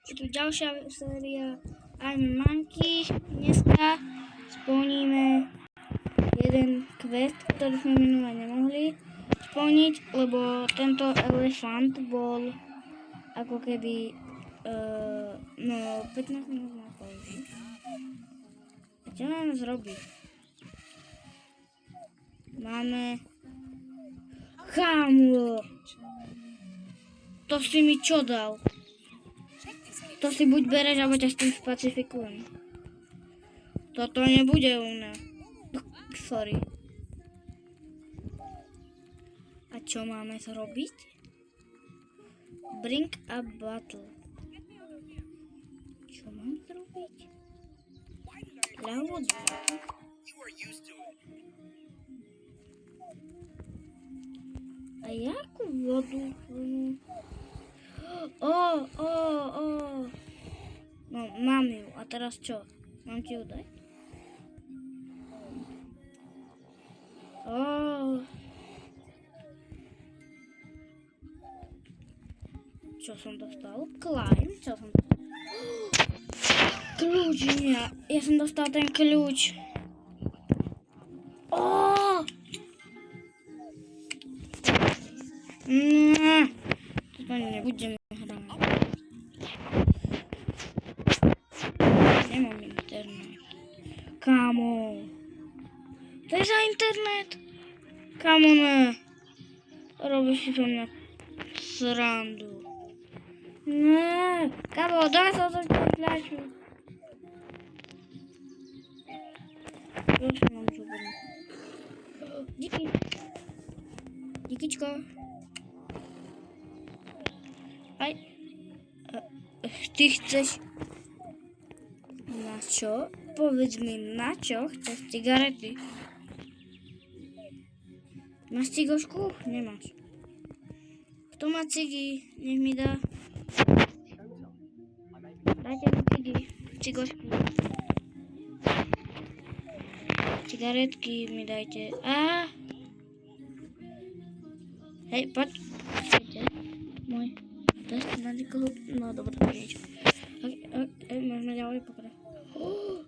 Je tu ďalšia séria I'm Monkey. Dneska splníme jeden quest, ktorý sme minule nemohli splniť, lebo tento elefant bol ako keby 15 minút na pauzu. A čo máme zrobiť? Máme... Kámo! To si mi čo dal? To si buď bereš, alebo ťa s tým spacifikujem. Toto nebude u mňa. Sorry. A čo máme zrobiť? Bring a battle. Čo mám zrobiť? Ľavo dvojku. A jakú vodu? No, mám ju. A teraz čo? Mám ti ju dať? Čo som dostal? Climb? Čo som dostal? Kľúč, nie. Ja som dostal ten kľúč. Toto nebudem hrať. Nemám internet. Kámo. To je za internet. Kámo, ne. Robíš si to mňa srandu. Ne. Kámo, daj sa to hľaču. Proč mám zobrať? Díky. Díkyčko. Aj. Ty chceš... Na čo? Povedz mi, na čo chceš cigarety? Máš cigošku? Nemáš. Kto má cigy? Nech mi dá. Dajte mi cigy. Cigošku. Cigaretky mi dajte. Hej, poď. Môj. Dajte na nikoho. No, dobre, to je niečo. Môžeme ďalej pokrať.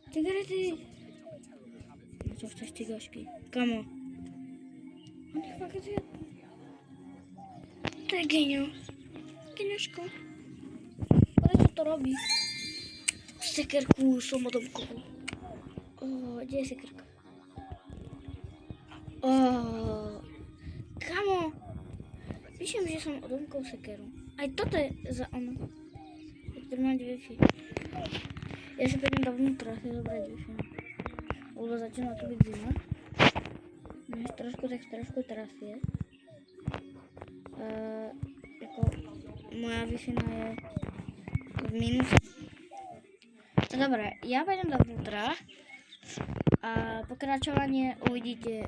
Cigarety. Na čo chceš cigošky? Kamo? On ich fakt zjed. To je genius. Geniuško. Prečo to robí? Sekerku som odomkol. Kde je sekerka? Kamo. Píšem, že som odomkol sekeru. Aj toto je za ono. Chcem mať Wi-Fi. Ja si pôjdem dovnútra, si zobrať Wi-Fi. Lebo začína to byť zima. Trošku teraz je. Moja Wi-Fi je v minuse. Dobre, ja pôjdem dovnútra. A pokračovanie uvidíte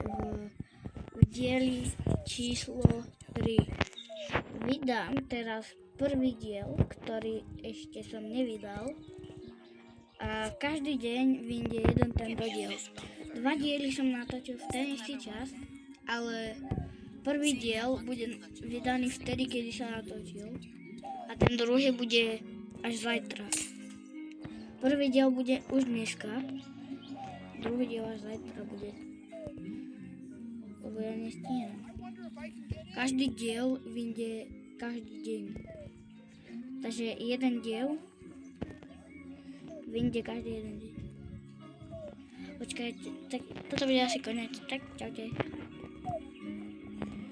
v dieli číslo 3. Vydám teraz prvý diel, ktorý ešte som nevydal. A každý deň vyjde jeden tento diel. 2 diely som natočil v ten istý čas, ale prvý diel bude vydaný vtedy, kedy sa natočil. A ten druhý bude až zajtra. Prvý diel bude už dneska. Druhý diel až zajtra bude. Lebo ja nestíham. Každý diel vyjde každý deň. Takže jeden diel vyjde každý jeden deň. Počkajte, tak toto bude asi koniec. Tak čaute.